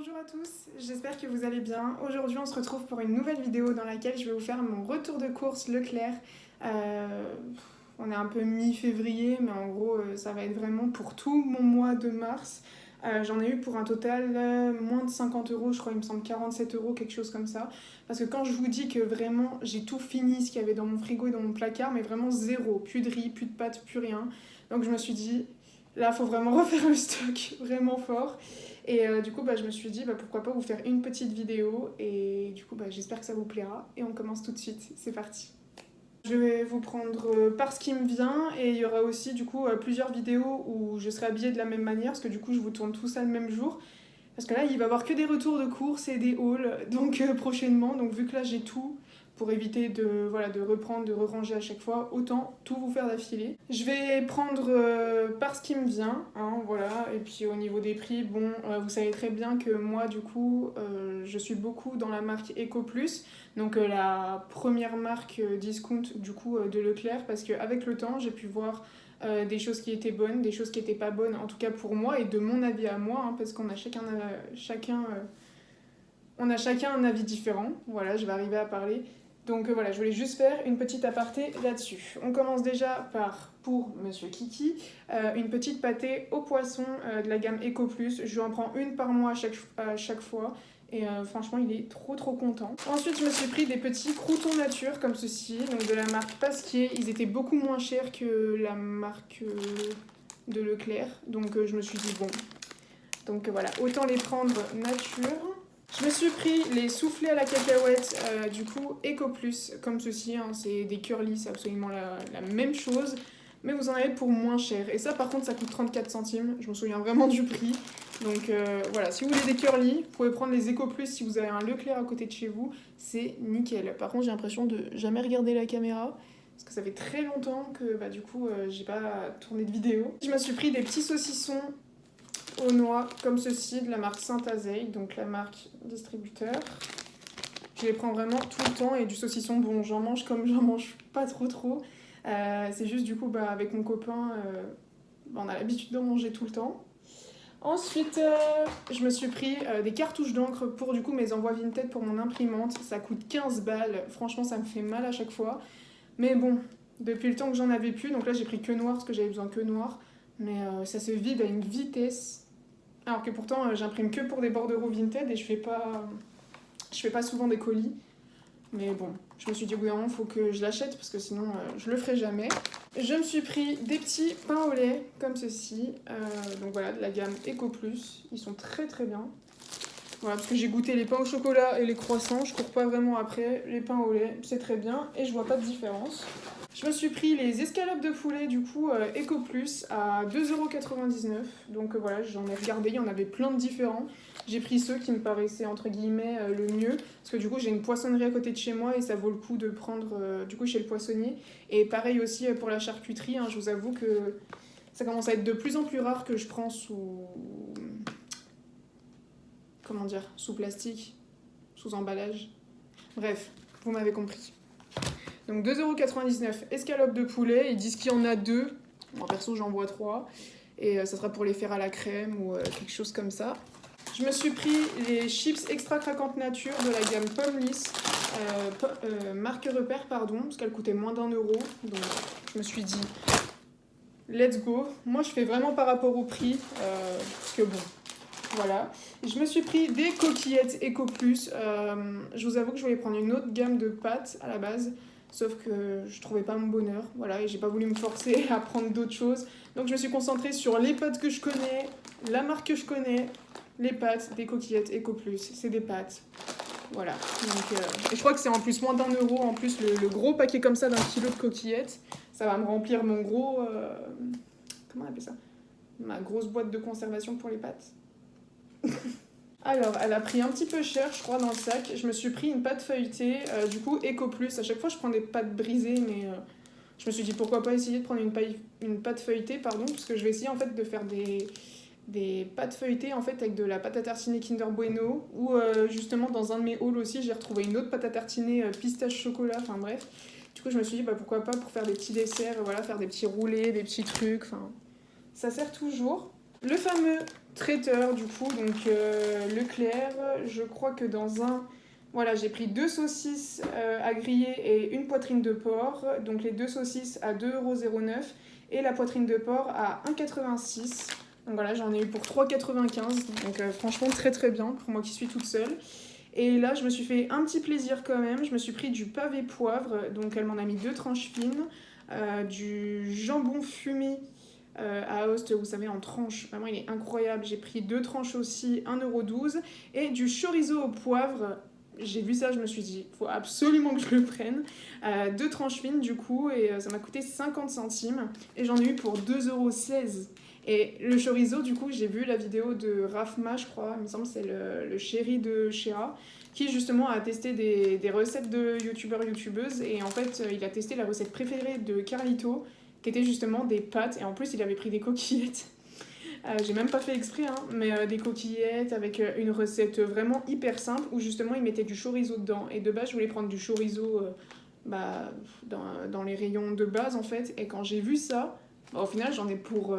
Bonjour à tous, j'espère que vous allez bien. Aujourd'hui on se retrouve pour une nouvelle vidéo dans laquelle je vais vous faire mon retour de course Leclerc. On est un peu mi-février mais en gros ça va être vraiment pour tout mon mois de mars. J'en ai eu pour un total moins de 50 €, je crois il me semble 47 €, quelque chose comme ça. Parce que quand je vous dis que vraiment j'ai tout fini ce qu'il y avait dans mon frigo et dans mon placard, mais vraiment zéro, plus de riz, plus de pâtes, plus rien. Donc je me suis dit, là faut vraiment refaire le stock, vraiment fort. Et du coup, je me suis dit, pourquoi pas vous faire une petite vidéo. Et du coup, j'espère que ça vous plaira. Et on commence tout de suite. C'est parti. Je vais vous prendre par ce qui me vient. Et il y aura aussi, du coup, plusieurs vidéos où je serai habillée de la même manière. Parce que du coup, je vous tourne tout ça le même jour. Parce que là, il va y avoir que des retours de courses et des hauls. Donc, prochainement. Donc, vu que là, j'ai tout, pour éviter de reprendre, de re-ranger à chaque fois, autant tout vous faire d'affilée. Je vais prendre par ce qui me vient, hein, voilà. Et puis au niveau des prix, bon, vous savez très bien que moi, du coup, je suis beaucoup dans la marque EcoPlus, donc la première marque discount, du coup, de Leclerc, parce qu'avec le temps, j'ai pu voir des choses qui étaient bonnes, des choses qui n'étaient pas bonnes, en tout cas pour moi, et de mon avis à moi, hein, parce qu'on a chacun un avis différent. Voilà, je vais arriver à parler. Donc voilà, je voulais juste faire une petite aparté là-dessus. On commence déjà par, pour Monsieur Kiki, une petite pâtée au poisson de la gamme EcoPlus. Je lui en prends une par mois à chaque fois. Et franchement, il est trop content. Ensuite, je me suis pris des petits croûtons nature comme ceci, donc de la marque Pasquier. Ils étaient beaucoup moins chers que la marque de Leclerc. Donc je me suis dit, bon, donc voilà, autant les prendre nature. Je me suis pris les soufflés à la cacahuète, du coup EcoPlus, comme ceci, hein, c'est des curly, c'est absolument la même chose, mais vous en avez pour moins cher. Et ça par contre ça coûte 34 centimes, je me souviens vraiment du prix. Donc voilà, si vous voulez des curly, vous pouvez prendre les EcoPlus si vous avez un Leclerc à côté de chez vous, c'est nickel. Par contre j'ai l'impression de jamais regarder la caméra, parce que ça fait très longtemps que du coup j'ai pas tourné de vidéo. Je me suis pris des petits saucissons aux noix comme ceci de la marque Saint-Azeille, donc la marque distributeur. Je les prends vraiment tout le temps et du saucisson, bon j'en mange comme j'en mange pas trop. C'est juste du coup avec mon copain, on a l'habitude d'en manger tout le temps. Ensuite, je me suis pris des cartouches d'encre pour du coup mes envois Vinted pour mon imprimante. Ça coûte 15 balles, franchement ça me fait mal à chaque fois. Mais bon, depuis le temps que j'en avais plus, donc là j'ai pris que noir parce que j'avais besoin que noir. Mais ça se vide à une vitesse. Alors que pourtant j'imprime que pour des bordereaux Vinted et je fais pas souvent des colis. Mais bon, je me suis dit oui, il faut que je l'achète parce que sinon je le ferai jamais. Je me suis pris des petits pains au lait comme ceci. Donc voilà, de la gamme EcoPlus. Ils sont très bien. Voilà, parce que j'ai goûté les pains au chocolat et les croissants. Je cours pas vraiment après. Les pains au lait, c'est très bien et je vois pas de différence. Je me suis pris les escalopes de poulet du coup EcoPlus à 2,99 €. Donc voilà, j'en ai regardé, il y en avait plein de différents. J'ai pris ceux qui me paraissaient entre guillemets le mieux. Parce que du coup j'ai une poissonnerie à côté de chez moi et ça vaut le coup de prendre du coup chez le poissonnier. Et pareil aussi pour la charcuterie, hein, je vous avoue que ça commence à être de plus en plus rare que je prends sous... Comment dire? Sous plastique, sous emballage. Bref, vous m'avez compris. Donc 2,99 € escalope de poulet, ils disent qu'il y en a 2. Moi perso j'en vois 3. Et ça sera pour les faire à la crème ou quelque chose comme ça. Je me suis pris les chips extra craquantes nature de la gamme Pomme Lisse, marque repère pardon, parce qu'elle coûtait moins d'1 €. Donc je me suis dit, let's go. Moi je fais vraiment par rapport au prix, parce que bon, voilà. Je me suis pris des coquillettes EcoPlus. Je vous avoue que je voulais prendre une autre gamme de pâtes à la base. Sauf que je trouvais pas mon bonheur, voilà, et j'ai pas voulu me forcer à prendre d'autres choses. Donc je me suis concentrée sur les pâtes que je connais, la marque que je connais, les pâtes, des coquillettes EcoPlus, c'est des pâtes. Voilà, donc, et je crois que c'est en plus moins d'1 € en plus le gros paquet comme ça d'1 kilo de coquillettes. Ça va me remplir mon gros... comment on appelle ça? Ma grosse boîte de conservation pour les pâtes. Alors, elle a pris un petit peu cher, je crois, dans le sac. Je me suis pris une pâte feuilletée, du coup, EcoPlus. À chaque fois, je prends des pâtes brisées, mais je me suis dit pourquoi pas essayer de prendre une pâte feuilletée, pardon, parce que je vais essayer en fait de faire des pâtes feuilletées en fait avec de la pâte à tartiner Kinder Bueno, ou justement dans un de mes hauls aussi, j'ai retrouvé une autre pâte à tartiner pistache chocolat, enfin bref. Du coup, je me suis dit pourquoi pas pour faire des petits desserts, voilà, faire des petits roulés, des petits trucs, enfin, ça sert toujours. Le fameux traiteur du coup, donc Leclerc. Je crois que dans un... Voilà, j'ai pris 2 saucisses à griller et une poitrine de porc. Donc les 2 saucisses à 2,09 € et la poitrine de porc à 1,86 €. Donc voilà, j'en ai eu pour 3,95 €. Donc franchement très très bien pour moi qui suis toute seule. Et là, je me suis fait un petit plaisir quand même. Je me suis pris du pavé poivre, donc elle m'en a mis 2 tranches fines, du jambon fumé à Aoste, vous savez, en tranches. Vraiment, il est incroyable. J'ai pris 2 tranches aussi, 1,12 €, et du chorizo au poivre. J'ai vu ça, je me suis dit, il faut absolument que je le prenne. 2 tranches fines du coup, et ça m'a coûté 50 centimes. Et j'en ai eu pour 2,16 €. Et le chorizo, du coup, j'ai vu la vidéo de Rafma, je crois, il me semble que c'est le chéri de Chéa, qui justement a testé des recettes de youtubeuses. Et en fait, il a testé la recette préférée de Carlito, qui était justement des pâtes. Et en plus, il avait pris des coquillettes. J'ai même pas fait exprès, hein, mais des coquillettes avec une recette vraiment hyper simple où justement il mettait du chorizo dedans. Et de base, je voulais prendre du chorizo dans les rayons de base en fait. Et quand j'ai vu ça, au final, j'en ai pour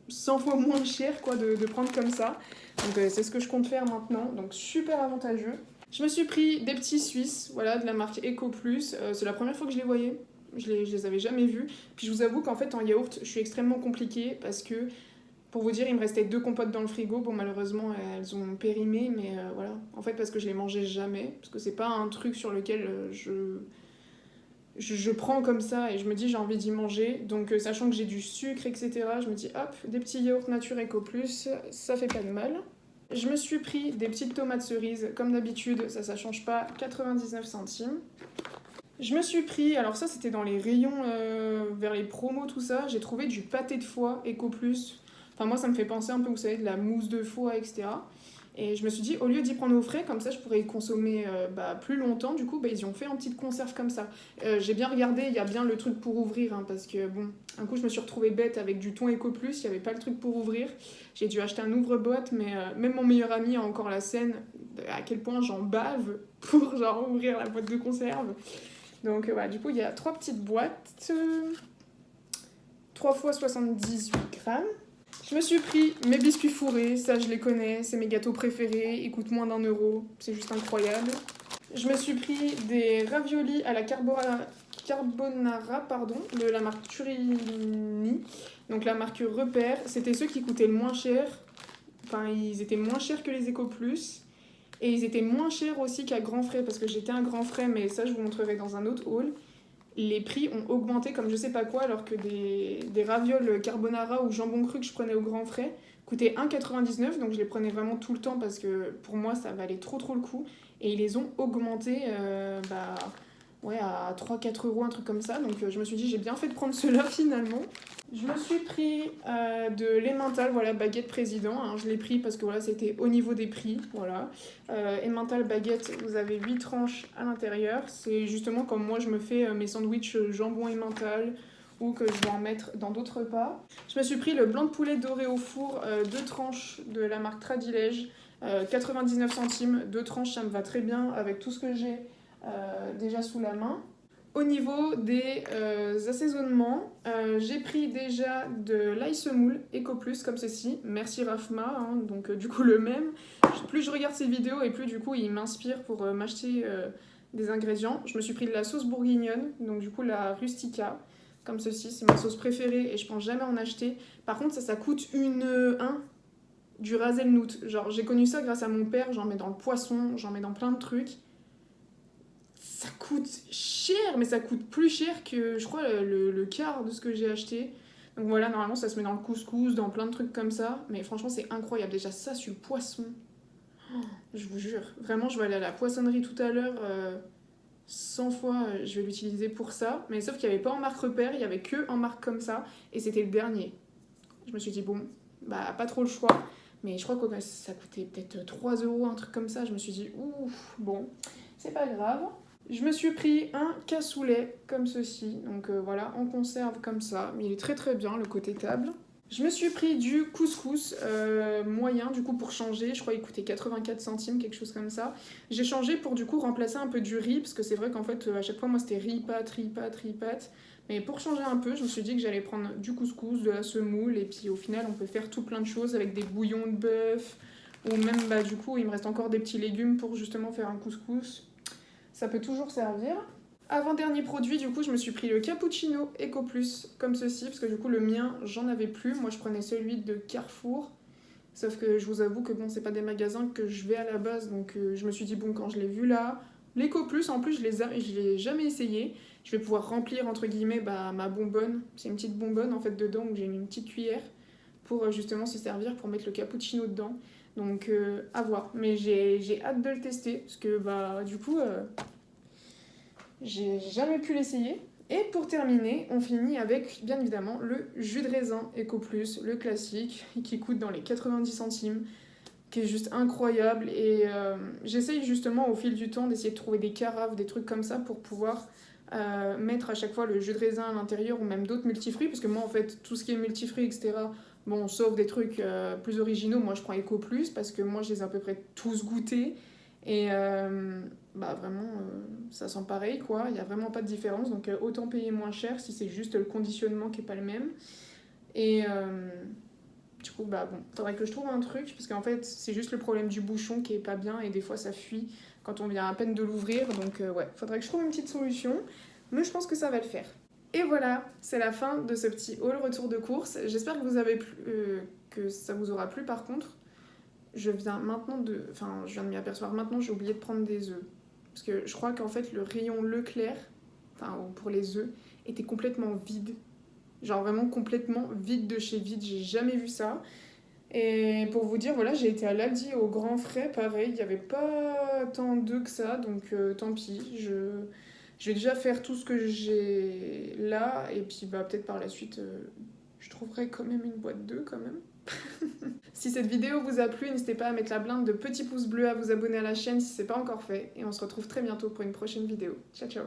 100 fois moins cher quoi, de prendre comme ça. Donc c'est ce que je compte faire maintenant. Donc super avantageux. Je me suis pris des petits Suisses, voilà, de la marque Eco Plus. C'est la première fois que je les voyais. Je les avais jamais vus. Puis je vous avoue qu'en fait, en yaourt, je suis extrêmement compliquée parce que, pour vous dire, il me restait 2 compotes dans le frigo. Bon, malheureusement, elles ont périmé, mais voilà. En fait, parce que je les mangeais jamais. Parce que c'est pas un truc sur lequel je prends comme ça et je me dis j'ai envie d'y manger. Donc, sachant que j'ai du sucre, etc., je me dis hop, des petits yaourts nature Eco Plus, ça fait pas de mal. Je me suis pris des petites tomates cerises, comme d'habitude, ça change pas, 99 centimes. Je me suis pris, alors ça c'était dans les rayons vers les promos, tout ça, j'ai trouvé du pâté de foie Eco Plus. Enfin moi ça me fait penser un peu, vous savez, de la mousse de foie, etc. Et je me suis dit, au lieu d'y prendre au frais, comme ça je pourrais y consommer plus longtemps, du coup ils y ont fait en petite conserve comme ça. J'ai bien regardé, il y a bien le truc pour ouvrir, hein, parce que bon, un coup je me suis retrouvée bête avec du thon Eco Plus, il n'y avait pas le truc pour ouvrir. J'ai dû acheter un ouvre-boîte, mais même mon meilleur ami a encore la scène à quel point j'en bave pour genre ouvrir la boîte de conserve. Donc voilà, du coup il y a 3 petites boîtes, 3 fois 78 grammes. Je me suis pris mes biscuits fourrés, ça je les connais, c'est mes gâteaux préférés, ils coûtent moins d'1 €, c'est juste incroyable. Je me suis pris des raviolis à la carbonara de la marque Turini, donc la marque Repère. C'était ceux qui coûtaient le moins cher, enfin ils étaient moins chers que les Eco Plus. Et ils étaient moins chers aussi qu'à Grand Frais, parce que j'étais un Grand Frais, mais ça je vous montrerai dans un autre haul. Les prix ont augmenté comme je sais pas quoi, alors que des ravioles carbonara ou jambon cru que je prenais au Grand Frais coûtaient 1,99 €, donc je les prenais vraiment tout le temps parce que pour moi ça valait trop le coup. Et ils les ont augmentés à 3-4 €, un truc comme ça. Donc je me suis dit j'ai bien fait de prendre ceux-là finalement. Je me suis pris de l'emmental, voilà, baguette président. Hein, je l'ai pris parce que voilà, c'était au niveau des prix. Voilà. Emmental baguette, vous avez 8 tranches à l'intérieur. C'est justement comme moi je me fais mes sandwichs jambon emmental ou que je vais en mettre dans d'autres repas. Je me suis pris le blanc de poulet doré au four, 2 tranches de la marque Tradilège, 99 centimes. 2 tranches, ça me va très bien avec tout ce que j'ai déjà sous la main. Au niveau des assaisonnements, j'ai pris déjà de l'ail semoule Eco Plus comme ceci. Merci Rafma, hein, donc du coup le même. Plus je regarde ces vidéos et plus du coup il m'inspire pour m'acheter des ingrédients. Je me suis pris de la sauce bourguignonne, donc du coup la rustica, comme ceci. C'est ma sauce préférée et je pense jamais en acheter. Par contre ça coûte du Hazelnut. Genre j'ai connu ça grâce à mon père, j'en mets dans le poisson, j'en mets dans plein de trucs. Ça coûte cher, mais ça coûte plus cher que, je crois, le quart de ce que j'ai acheté. Donc voilà, normalement, ça se met dans le couscous, dans plein de trucs comme ça. Mais franchement, c'est incroyable. Déjà, ça, sur le poisson. Oh, je vous jure. Vraiment, je vais aller à la poissonnerie tout à l'heure. 100 fois, je vais l'utiliser pour ça. Mais sauf qu'il n'y avait pas en marque Repère, il n'y avait que en marque comme ça. Et c'était le dernier. Je me suis dit, bon, pas trop le choix. Mais je crois que ça coûtait peut-être 3 €, un truc comme ça. Je me suis dit, ouf, bon, c'est pas grave. Je me suis pris un cassoulet comme ceci, donc voilà, en conserve comme ça, mais il est très bien, le côté table. Je me suis pris du couscous moyen, du coup pour changer, je crois qu'il coûtait 84 centimes, quelque chose comme ça. J'ai changé pour du coup remplacer un peu du riz, parce que c'est vrai qu'en fait à chaque fois moi c'était riz, pâte, Mais pour changer un peu, je me suis dit que j'allais prendre du couscous, de la semoule, et puis au final, on peut faire tout plein de choses avec des bouillons de bœuf, ou même, bah, du coup, il me reste encore des petits légumes pour justement faire un couscous. Ça peut toujours servir. Avant-dernier produit, du coup, je me suis pris le cappuccino Eco Plus, comme ceci, parce que du coup, le mien, j'en avais plus. Moi, je prenais celui de Carrefour. Sauf que je vous avoue que bon, c'est pas des magasins que je vais à la base, donc je me suis dit, bon, quand je l'ai vu là, l'Eco Plus, en plus, je l'ai jamais essayé. Je vais pouvoir remplir, entre guillemets, bah, ma bonbonne. C'est une petite bonbonne, en fait, dedans, où j'ai mis une petite cuillère pour justement se servir pour mettre le cappuccino dedans. Donc, à voir. Mais j'ai hâte de le tester, parce que, bah, du coup, j'ai jamais pu l'essayer. Et pour terminer, on finit avec, bien évidemment, le jus de raisin Eco Plus, le classique, qui coûte dans les 90 centimes, qui est juste incroyable. Et j'essaye justement au fil du temps d'essayer de trouver des carafes, des trucs comme ça, pour pouvoir mettre à chaque fois le jus de raisin à l'intérieur, ou même d'autres multifruits, parce que moi, en fait, tout ce qui est multifruits, etc., bon, sauf des trucs plus originaux, moi, je prends Eco Plus, parce que moi, je les ai à peu près tous goûtés. Et bah vraiment, ça sent pareil, quoi. Il n'y a vraiment pas de différence. Donc autant payer moins cher si c'est juste le conditionnement qui n'est pas le même. Et du coup, bah bon, faudrait que je trouve un truc, parce qu'en fait, c'est juste le problème du bouchon qui est pas bien, et des fois ça fuit quand on vient à peine de l'ouvrir. Donc ouais, faudrait que je trouve une petite solution. Mais je pense que ça va le faire. Et voilà, c'est la fin de ce petit haul retour de course. J'espère que que ça vous aura plu par contre. Je viens de m'y apercevoir maintenant, j'ai oublié de prendre des œufs. Parce que je crois qu'en fait, le rayon Leclerc, pour les œufs, était complètement vide. Genre vraiment complètement vide de chez vide, j'ai jamais vu ça. Et pour vous dire, voilà, j'ai été à l'Aldi au Grand Frais, pareil, il n'y avait pas tant d'œufs que ça, donc tant pis. Je vais déjà faire tout ce que j'ai là, et puis bah, peut-être par la suite, je trouverai quand même une boîte d'œufs quand même. Si cette vidéo vous a plu, n'hésitez pas à mettre la blinde de petits pouces bleus, à vous abonner à la chaîne si ce n'est pas encore fait. Et on se retrouve très bientôt pour une prochaine vidéo. Ciao ciao.